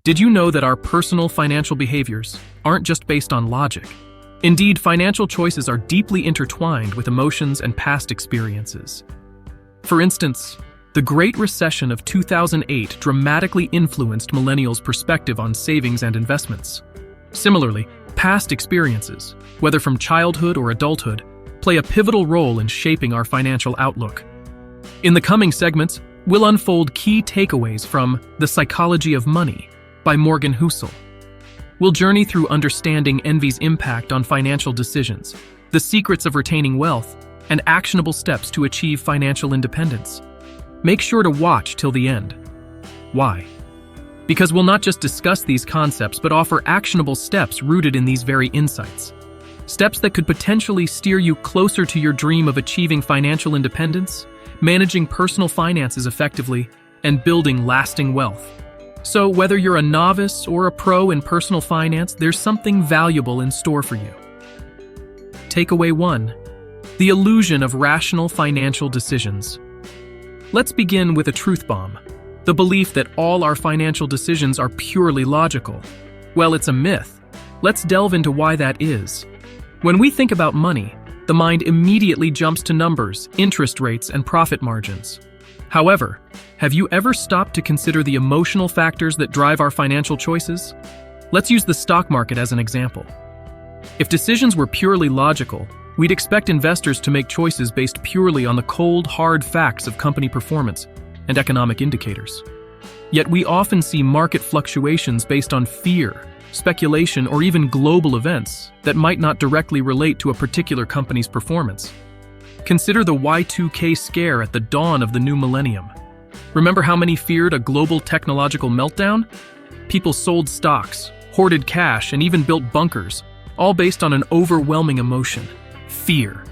Did you know that our personal financial behaviors aren't just based on logic? Indeed, financial choices are deeply intertwined with emotions and past experiences. For instance, the Great Recession of 2008 dramatically influenced millennials' perspective on savings and investments. Similarly, past experiences, whether from childhood or adulthood, play a pivotal role in shaping our financial outlook. In the coming segments, we'll unfold key takeaways from The Psychology of Money by Morgan Housel. We'll journey through understanding envy's impact on financial decisions, the secrets of retaining wealth, and actionable steps to achieve financial independence. Make sure to watch till the end. Why? Because we'll not just discuss these concepts, but offer actionable steps rooted in these very insights. Steps that could potentially steer you closer to your dream of achieving financial independence, managing personal finances effectively, and building lasting wealth. So whether you're a novice or a pro in personal finance, there's something valuable in store for you. Takeaway 1. The illusion of rational financial decisions. Let's begin with a truth bomb. The belief that all our financial decisions are purely logical. Well, it's a myth. Let's delve into why that is. When we think about money, the mind immediately jumps to numbers, interest rates, and profit margins. However, have you ever stopped to consider the emotional factors that drive our financial choices? Let's use the stock market as an example. If decisions were purely logical, we'd expect investors to make choices based purely on the cold, hard facts of company performance and economic indicators. Yet we often see market fluctuations based on fear, speculation, or even global events that might not directly relate to a particular company's performance. Consider the Y2K scare at the dawn of the new millennium. Remember how many feared a global technological meltdown? People sold stocks, hoarded cash, and even built bunkers, all based on an overwhelming emotion: fear.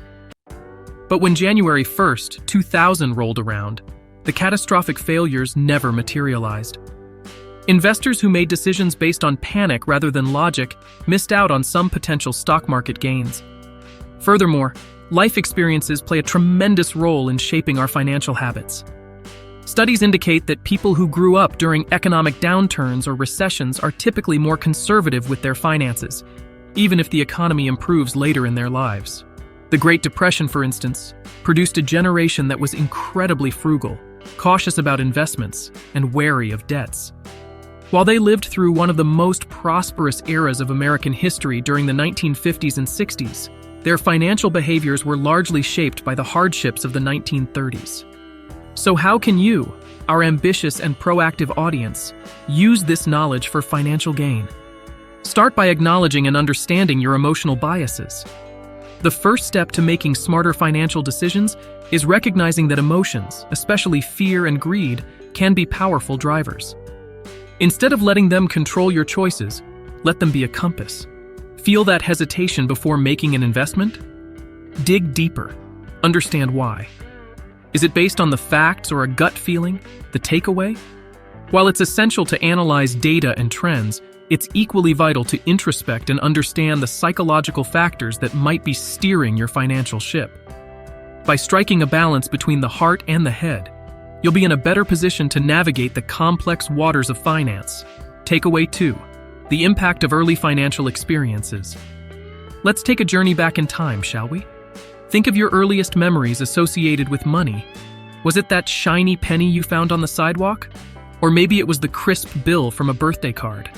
But when January 1st, 2000 rolled around, the catastrophic failures never materialized. Investors who made decisions based on panic rather than logic missed out on some potential stock market gains. Furthermore, life experiences play a tremendous role in shaping our financial habits. Studies indicate that people who grew up during economic downturns or recessions are typically more conservative with their finances, even if the economy improves later in their lives. The Great Depression, for instance, produced a generation that was incredibly frugal, cautious about investments, and wary of debts. While they lived through one of the most prosperous eras of American history during the 1950s and 60s, their financial behaviors were largely shaped by the hardships of the 1930s. So how can you, our ambitious and proactive audience, use this knowledge for financial gain? Start by acknowledging and understanding your emotional biases. The first step to making smarter financial decisions is recognizing that emotions, especially fear and greed, can be powerful drivers. Instead of letting them control your choices, let them be a compass. Feel that hesitation before making an investment? Dig deeper. Understand why. Is it based on the facts or a gut feeling, the takeaway? While it's essential to analyze data and trends, it's equally vital to introspect and understand the psychological factors that might be steering your financial ship. By striking a balance between the heart and the head, you'll be in a better position to navigate the complex waters of finance. Takeaway 2. The impact of early financial experiences. Let's take a journey back in time, shall we? Think of your earliest memories associated with money. Was it that shiny penny you found on the sidewalk? Or maybe it was the crisp bill from a birthday card.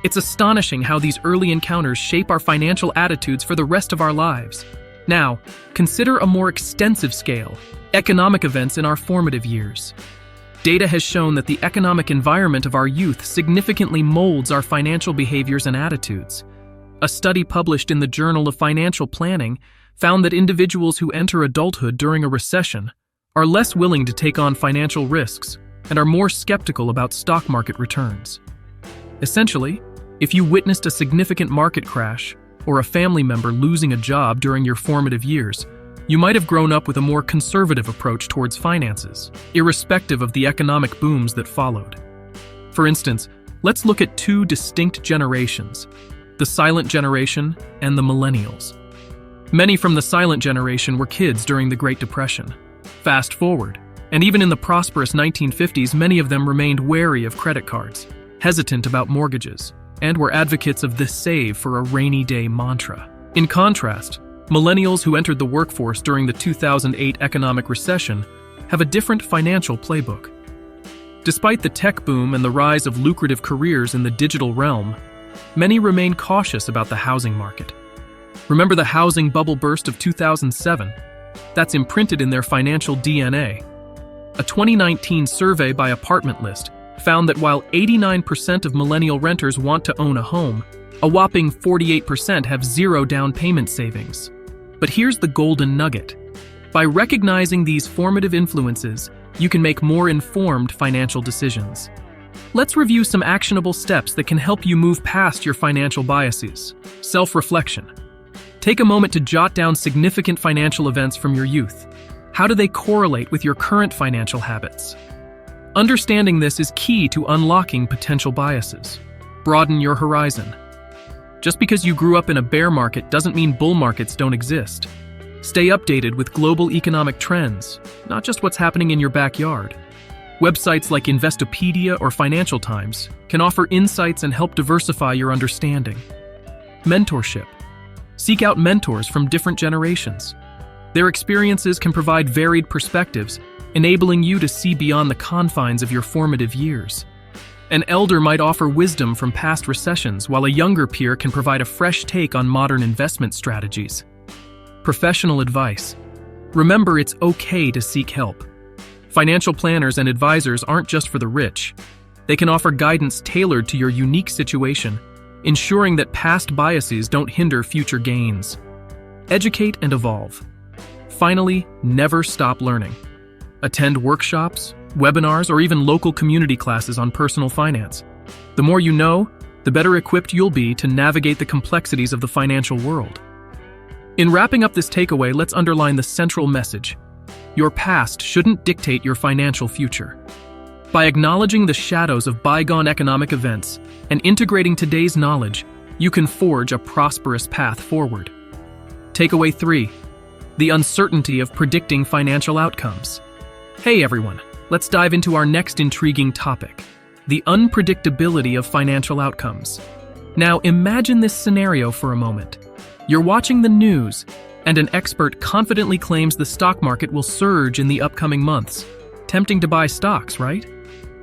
It's astonishing how these early encounters shape our financial attitudes for the rest of our lives. Now, consider a more extensive scale: economic events in our formative years. Data has shown that the economic environment of our youth significantly molds our financial behaviors and attitudes. A study published in the Journal of Financial Planning found that individuals who enter adulthood during a recession are less willing to take on financial risks and are more skeptical about stock market returns. Essentially, if you witnessed a significant market crash or a family member losing a job during your formative years, you might have grown up with a more conservative approach towards finances, irrespective of the economic booms that followed. For instance, let's look at two distinct generations: the silent generation and the millennials. Many from the silent generation were kids during the Great Depression. Fast forward, and even in the prosperous 1950s, many of them remained wary of credit cards. hesitant about mortgages, and were advocates of the save for a rainy day mantra. In contrast, millennials who entered the workforce during the 2008 economic recession have a different financial playbook. Despite the tech boom and the rise of lucrative careers in the digital realm, many remain cautious about the housing market. Remember the housing bubble burst of 2007? That's imprinted in their financial DNA. A 2019 survey by Apartment List found that while 89% of millennial renters want to own a home, a whopping 48% have zero down payment savings. But here's the golden nugget. By recognizing these formative influences, you can make more informed financial decisions. Let's review some actionable steps that can help you move past your financial biases. Self-reflection. Take a moment to jot down significant financial events from your youth. How do they correlate with your current financial habits? Understanding this is key to unlocking potential biases. Broaden your horizon. Just because you grew up in a bear market doesn't mean bull markets don't exist. Stay updated with global economic trends, not just what's happening in your backyard. Websites like Investopedia or Financial Times can offer insights and help diversify your understanding. Mentorship. Seek out mentors from different generations. Their experiences can provide varied perspectives, enabling you to see beyond the confines of your formative years. An elder might offer wisdom from past recessions, while a younger peer can provide a fresh take on modern investment strategies. Professional advice. Remember, it's okay to seek help. Financial planners and advisors aren't just for the rich. They can offer guidance tailored to your unique situation, ensuring that past biases don't hinder future gains. Educate and evolve. Finally, never stop learning. Attend workshops, webinars, or even local community classes on personal finance. The more you know, the better equipped you'll be to navigate the complexities of the financial world. In wrapping up this takeaway, let's underline the central message. Your past shouldn't dictate your financial future. By acknowledging the shadows of bygone economic events and integrating today's knowledge, you can forge a prosperous path forward. Takeaway 3. The uncertainty of predicting financial outcomes. Hey everyone, let's dive into our next intriguing topic, the unpredictability of financial outcomes. Now imagine this scenario for a moment. You're watching the news, and an expert confidently claims the stock market will surge in the upcoming months. Tempting to buy stocks, right?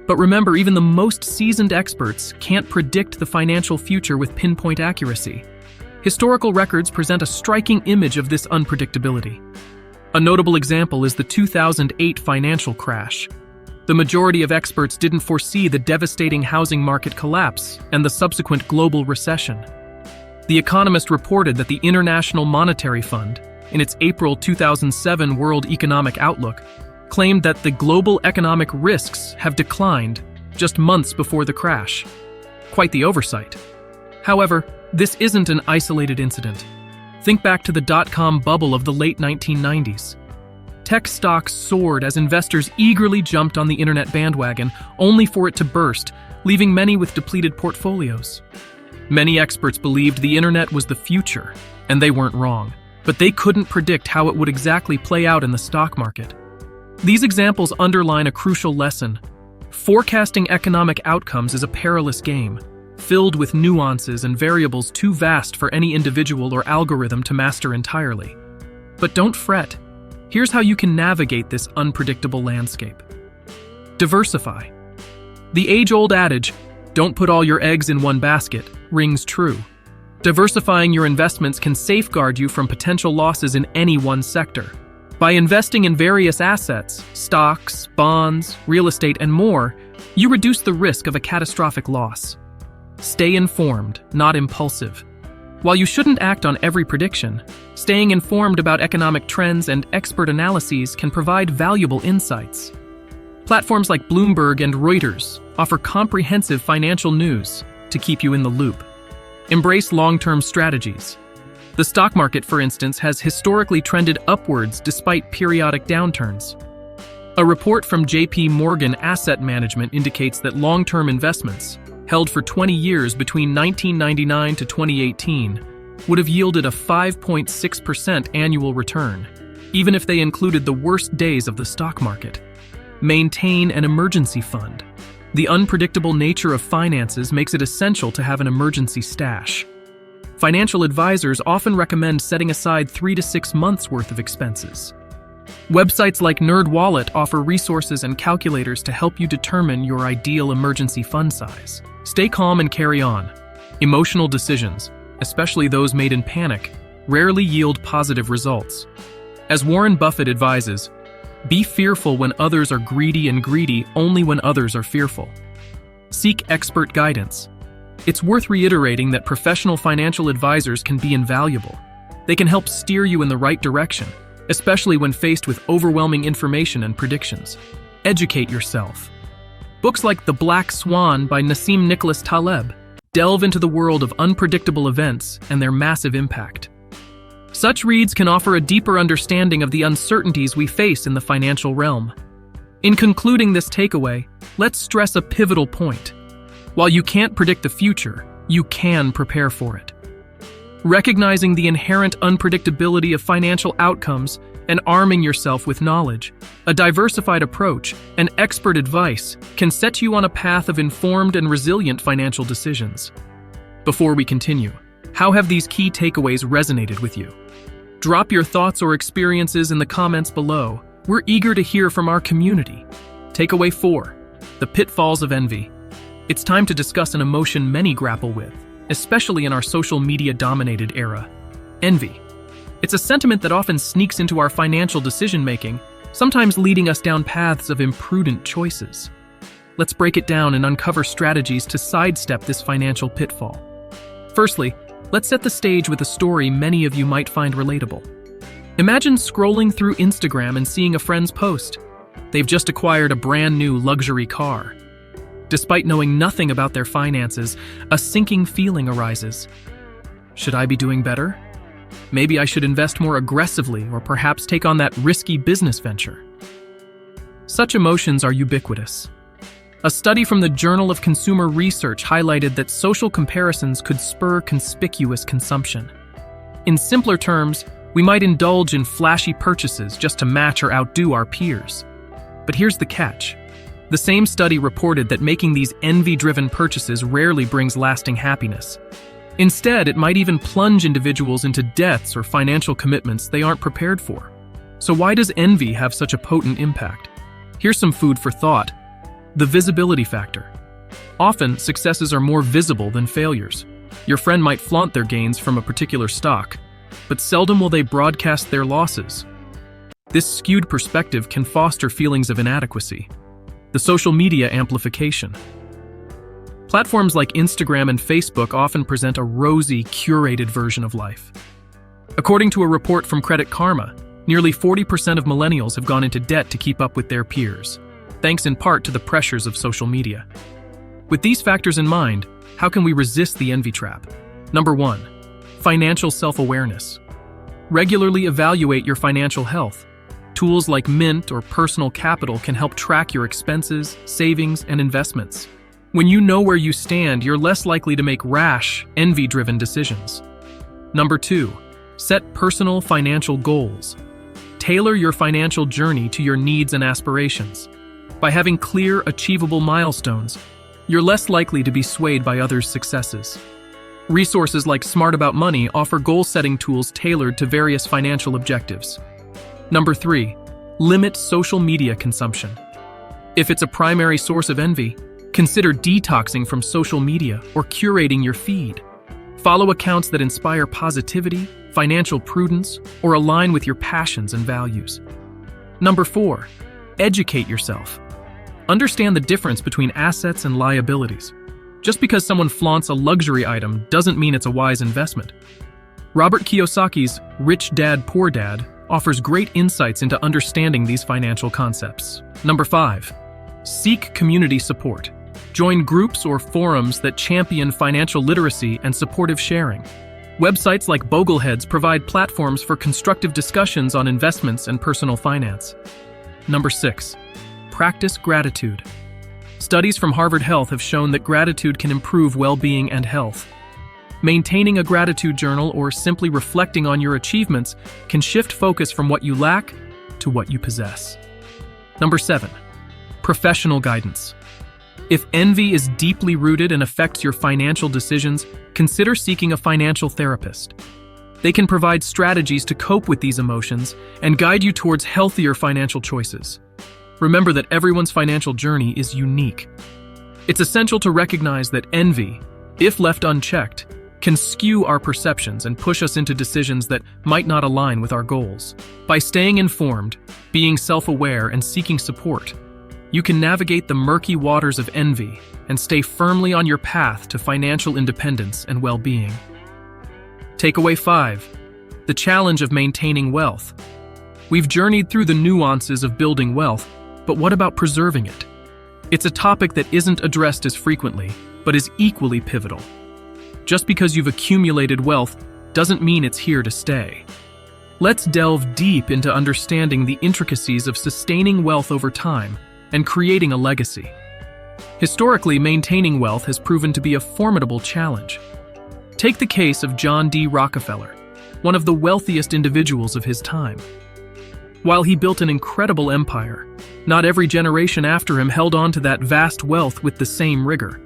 But remember, even the most seasoned experts can't predict the financial future with pinpoint accuracy. Historical records present a striking image of this unpredictability. A notable example is the 2008 financial crash. The majority of experts didn't foresee the devastating housing market collapse and the subsequent global recession. The Economist reported that the International Monetary Fund, in its April 2007 World Economic Outlook, claimed that the global economic risks have declined just months before the crash. Quite the oversight. However, this isn't an isolated incident. Think back to the dot-com bubble of the late 1990s. Tech stocks soared as investors eagerly jumped on the internet bandwagon, only for it to burst, leaving many with depleted portfolios. Many experts believed the internet was the future, and they weren't wrong, but they couldn't predict how it would exactly play out in the stock market. These examples underline a crucial lesson. Forecasting economic outcomes is a perilous game, filled with nuances and variables too vast for any individual or algorithm to master entirely. But don't fret. Here's how you can navigate this unpredictable landscape. Diversify. The age-old adage, "Don't put all your eggs in one basket," rings true. Diversifying your investments can safeguard you from potential losses in any one sector. By investing in various assets, stocks, bonds, real estate, and more, you reduce the risk of a catastrophic loss. Stay informed, not impulsive. While you shouldn't act on every prediction, staying informed about economic trends and expert analyses can provide valuable insights. Platforms like Bloomberg and Reuters offer comprehensive financial news to keep you in the loop. Embrace long-term strategies. The stock market, for instance, has historically trended upwards despite periodic downturns. A report from JP Morgan Asset Management indicates that long-term investments, held for 20 years between 1999 to 2018, would have yielded a 5.6% annual return, even if they included the worst days of the stock market. Maintain an emergency fund. The unpredictable nature of finances makes it essential to have an emergency stash. Financial advisors often recommend setting aside 3 to 6 months' worth of expenses. Websites like NerdWallet offer resources and calculators to help you determine your ideal emergency fund size. Stay calm and carry on. Emotional decisions, especially those made in panic, rarely yield positive results. As Warren Buffett advises, be fearful when others are greedy and greedy only when others are fearful. Seek expert guidance. It's worth reiterating that professional financial advisors can be invaluable. They can help steer you in the right direction, especially when faced with overwhelming information and predictions. Educate yourself. Books like The Black Swan by Nassim Nicholas Taleb delve into the world of unpredictable events and their massive impact. Such reads can offer a deeper understanding of the uncertainties we face in the financial realm. In concluding this takeaway, let's stress a pivotal point. While you can't predict the future, you can prepare for it. Recognizing the inherent unpredictability of financial outcomes and arming yourself with knowledge, a diversified approach, and expert advice can set you on a path of informed and resilient financial decisions. Before we continue, how have these key takeaways resonated with you? Drop your thoughts or experiences in the comments below. We're eager to hear from our community. Takeaway 4. The pitfalls of envy. It's time to discuss an emotion many grapple with, especially in our social media-dominated era. Envy. It's a sentiment that often sneaks into our financial decision-making, sometimes leading us down paths of imprudent choices. Let's break it down and uncover strategies to sidestep this financial pitfall. Firstly, let's set the stage with a story many of you might find relatable. Imagine scrolling through Instagram and seeing a friend's post. They've just acquired a brand new luxury car. Despite knowing nothing about their finances, a sinking feeling arises. Should I be doing better? Maybe I should invest more aggressively or perhaps take on that risky business venture. Such emotions are ubiquitous. A study from the Journal of Consumer Research highlighted that social comparisons could spur conspicuous consumption. In simpler terms, we might indulge in flashy purchases just to match or outdo our peers. But here's the catch. The same study reported that making these envy-driven purchases rarely brings lasting happiness. Instead, it might even plunge individuals into debts or financial commitments they aren't prepared for. So why does envy have such a potent impact? Here's some food for thought. The visibility factor. Often, successes are more visible than failures. Your friend might flaunt their gains from a particular stock, but seldom will they broadcast their losses. This skewed perspective can foster feelings of inadequacy. The social media amplification. Platforms like Instagram and Facebook often present a rosy, curated version of life. According to a report from Credit Karma, nearly 40% of millennials have gone into debt to keep up with their peers, thanks in part to the pressures of social media. With these factors in mind, how can we resist the envy trap? Number 1. Financial self-awareness. Regularly evaluate your financial health. Tools like Mint or Personal Capital can help track your expenses, savings, and investments. When you know where you stand, you're less likely to make rash, envy-driven decisions. Number 2. Set personal financial goals. Tailor your financial journey to your needs and aspirations. By having clear, achievable milestones, you're less likely to be swayed by others' successes. Resources like Smart About Money offer goal-setting tools tailored to various financial objectives. Number 3. Limit social media consumption. If it's a primary source of envy, consider detoxing from social media or curating your feed. Follow accounts that inspire positivity, financial prudence, or align with your passions and values. Number 4. Educate yourself. Understand the difference between assets and liabilities. Just because someone flaunts a luxury item doesn't mean it's a wise investment. Robert Kiyosaki's Rich Dad, Poor Dad offers great insights into understanding these financial concepts. Number 5. Seek community support. Join groups or forums that champion financial literacy and supportive sharing. Websites like Bogleheads provide platforms for constructive discussions on investments and personal finance. Number 6. Practice gratitude. Studies from Harvard Health have shown that gratitude can improve well-being and health. Maintaining a gratitude journal or simply reflecting on your achievements can shift focus from what you lack to what you possess. Number 7. Professional guidance. If envy is deeply rooted and affects your financial decisions, consider seeking a financial therapist. They can provide strategies to cope with these emotions and guide you towards healthier financial choices. Remember that everyone's financial journey is unique. It's essential to recognize that envy, if left unchecked, can skew our perceptions and push us into decisions that might not align with our goals. By staying informed, being self-aware, and seeking support, you can navigate the murky waters of envy and stay firmly on your path to financial independence and well-being. Takeaway 5. The challenge of maintaining wealth. We've journeyed through the nuances of building wealth, but what about preserving it? It's a topic that isn't addressed as frequently, but is equally pivotal. Just because you've accumulated wealth doesn't mean it's here to stay. Let's delve deep into understanding the intricacies of sustaining wealth over time and creating a legacy. Historically, maintaining wealth has proven to be a formidable challenge. Take the case of John D. Rockefeller, one of the wealthiest individuals of his time. While he built an incredible empire, not every generation after him held on to that vast wealth with the same rigor.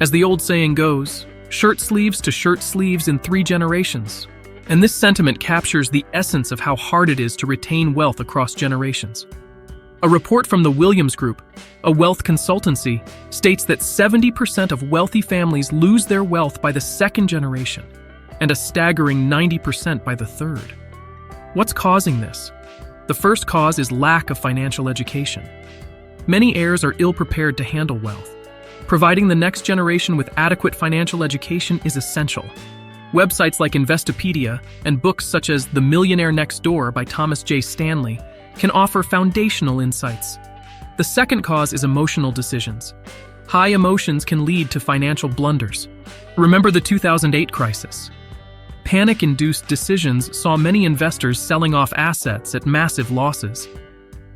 As the old saying goes, shirt sleeves to shirt sleeves in 3 generations. And this sentiment captures the essence of how hard it is to retain wealth across generations. A report from the Williams Group, a wealth consultancy, states that 70% of wealthy families lose their wealth by the 2nd generation, and a staggering 90% by the 3rd. What's causing this? The first cause is lack of financial education. Many heirs are ill-prepared to handle wealth. Providing the next generation with adequate financial education is essential. Websites like Investopedia and books such as The Millionaire Next Door by Thomas J. Stanley can offer foundational insights. The second cause is emotional decisions. High emotions can lead to financial blunders. Remember the 2008 crisis. Panic-induced decisions saw many investors selling off assets at massive losses.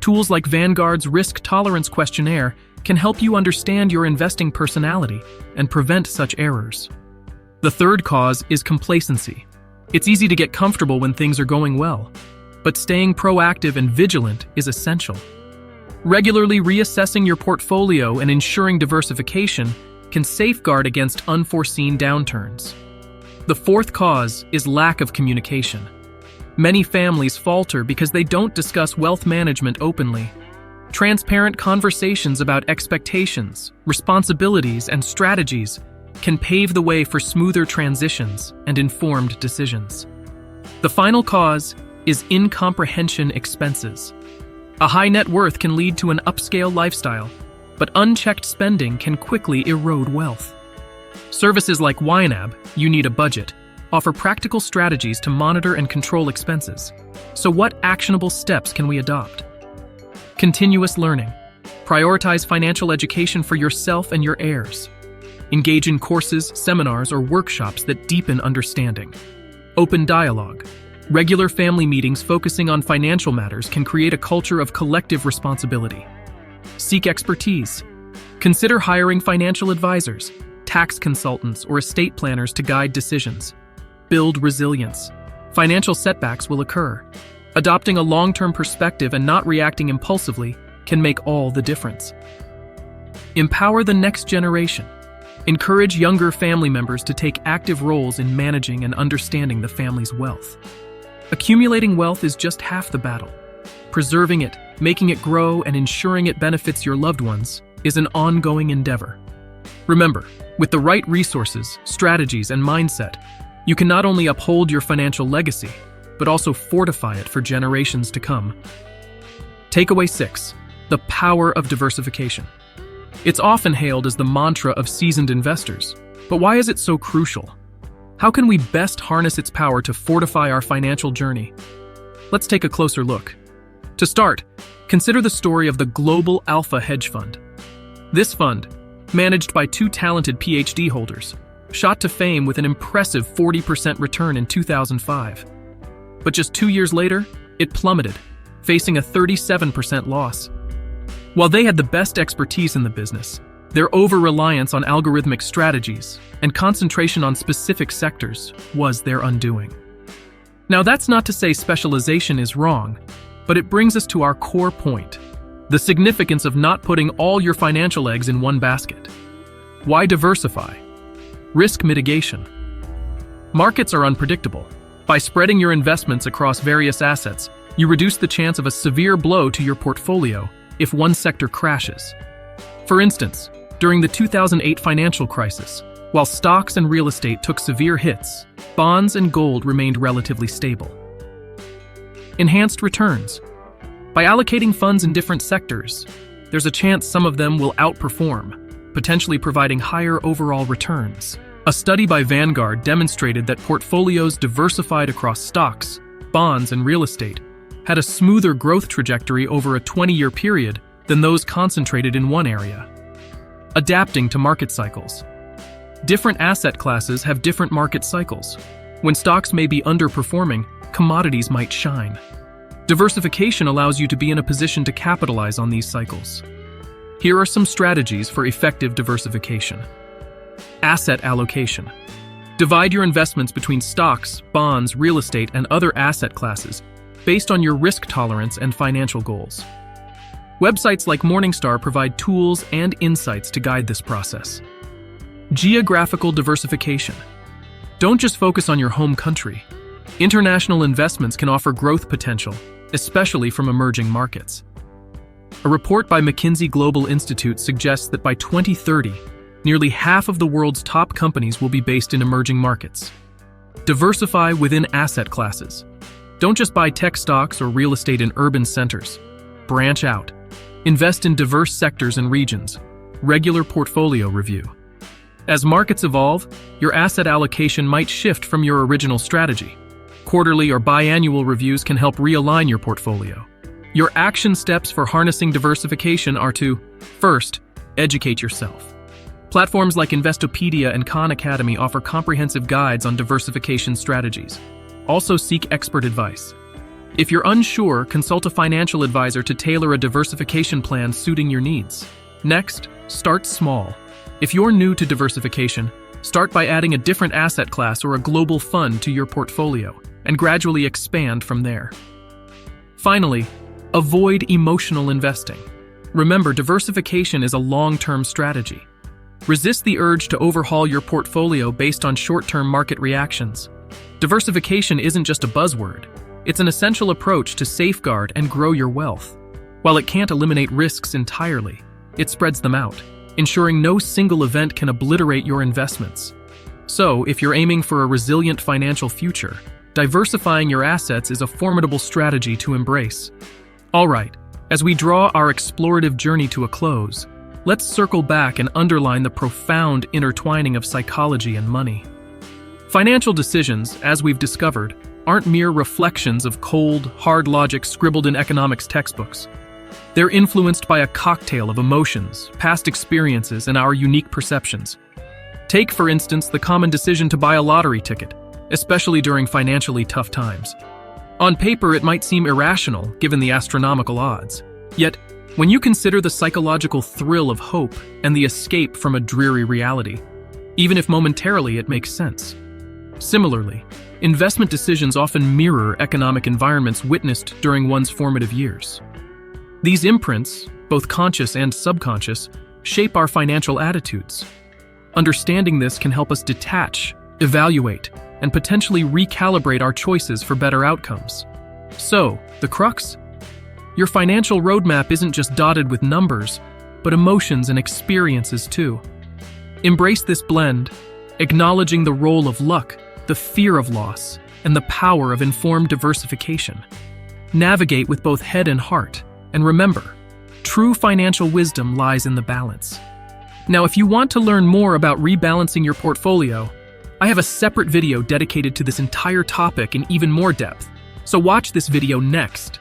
Tools like Vanguard's Risk Tolerance Questionnaire can help you understand your investing personality and prevent such errors. The third cause is complacency. It's easy to get comfortable when things are going well, but staying proactive and vigilant is essential. Regularly reassessing your portfolio and ensuring diversification can safeguard against unforeseen downturns. The fourth cause is lack of communication. Many families falter because they don't discuss wealth management openly. Transparent conversations about expectations, responsibilities, and strategies can pave the way for smoother transitions and informed decisions. The final cause is incomprehension expenses. A high net worth can lead to an upscale lifestyle, but unchecked spending can quickly erode wealth. Services like YNAB, You Need a Budget, offer practical strategies to monitor and control expenses. So what actionable steps can we adopt? Continuous learning. Prioritize financial education for yourself and your heirs. Engage in courses, seminars, or workshops that deepen understanding. Open dialogue. Regular family meetings focusing on financial matters can create a culture of collective responsibility. Seek expertise. Consider hiring financial advisors, tax consultants, or estate planners to guide decisions. Build resilience. Financial setbacks will occur. Adopting a long-term perspective and not reacting impulsively can make all the difference. Empower the next generation. Encourage younger family members to take active roles in managing and understanding the family's wealth. Accumulating wealth is just half the battle. Preserving it, making it grow, and ensuring it benefits your loved ones is an ongoing endeavor. Remember, with the right resources, strategies, and mindset, you can not only uphold your financial legacy, but also fortify it for generations to come. Takeaway 6. The power of diversification. It's often hailed as the mantra of seasoned investors, but why is it so crucial? How can we best harness its power to fortify our financial journey? Let's take a closer look. To start, consider the story of the Global Alpha Hedge Fund. This fund, managed by 2 talented PhD holders, shot to fame with an impressive 40% return in 2005. But just 2 years later, it plummeted, facing a 37% loss. While they had the best expertise in the business, their over-reliance on algorithmic strategies and concentration on specific sectors was their undoing. Now, that's not to say specialization is wrong, but it brings us to our core point. The significance of not putting all your financial eggs in one basket. Why diversify? Risk mitigation. Markets are unpredictable. By spreading your investments across various assets, you reduce the chance of a severe blow to your portfolio if one sector crashes. For instance, during the 2008 financial crisis, while stocks and real estate took severe hits, bonds and gold remained relatively stable. Enhanced returns. By allocating funds in different sectors, there's a chance some of them will outperform, potentially providing higher overall returns. A study by Vanguard demonstrated that portfolios diversified across stocks, bonds, and real estate had a smoother growth trajectory over a 20-year period than those concentrated in one area. Adapting to market cycles. Different asset classes have different market cycles. When stocks may be underperforming, commodities might shine. Diversification allows you to be in a position to capitalize on these cycles. Here are some strategies for effective diversification. Asset allocation. Divide your investments between stocks, bonds, real estate, and other asset classes based on your risk tolerance and financial goals. Websites like Morningstar provide tools and insights to guide this process. Geographical diversification. Don't just focus on your home country. International investments can offer growth potential, especially from emerging markets. A report by McKinsey Global Institute suggests that by 2030, nearly half of the world's top companies will be based in emerging markets. Diversify within asset classes. Don't just buy tech stocks or real estate in urban centers. Branch out. Invest in diverse sectors and regions. Regular portfolio review. As markets evolve, your asset allocation might shift from your original strategy. Quarterly or biannual reviews can help realign your portfolio. Your action steps for harnessing diversification are to, first, educate yourself. Platforms like Investopedia and Khan Academy offer comprehensive guides on diversification strategies. Also seek expert advice. If you're unsure, consult a financial advisor to tailor a diversification plan suiting your needs. Next, start small. If you're new to diversification, start by adding a different asset class or a global fund to your portfolio, and gradually expand from there. Finally, avoid emotional investing. Remember, diversification is a long-term strategy. Resist the urge to overhaul your portfolio based on short-term market reactions. Diversification isn't just a buzzword. It's an essential approach to safeguard and grow your wealth. While it can't eliminate risks entirely, it spreads them out, ensuring no single event can obliterate your investments. So, if you're aiming for a resilient financial future, diversifying your assets is a formidable strategy to embrace. All right, as we draw our explorative journey to a close, let's circle back and underline the profound intertwining of psychology and money. Financial decisions, as we've discovered, aren't mere reflections of cold, hard logic scribbled in economics textbooks. They're influenced by a cocktail of emotions, past experiences, and our unique perceptions. Take, for instance, the common decision to buy a lottery ticket, especially during financially tough times. On paper, it might seem irrational, given the astronomical odds. Yet, when you consider the psychological thrill of hope and the escape from a dreary reality, even if momentarily it makes sense. Similarly, investment decisions often mirror economic environments witnessed during one's formative years. These imprints, both conscious and subconscious, shape our financial attitudes. Understanding this can help us detach, evaluate, and potentially recalibrate our choices for better outcomes. So, the crux? Your financial roadmap isn't just dotted with numbers, but emotions and experiences too. Embrace this blend, acknowledging the role of luck, the fear of loss, and the power of informed diversification. Navigate with both head and heart, and remember, true financial wisdom lies in the balance. Now, if you want to learn more about rebalancing your portfolio, I have a separate video dedicated to this entire topic in even more depth, so watch this video next.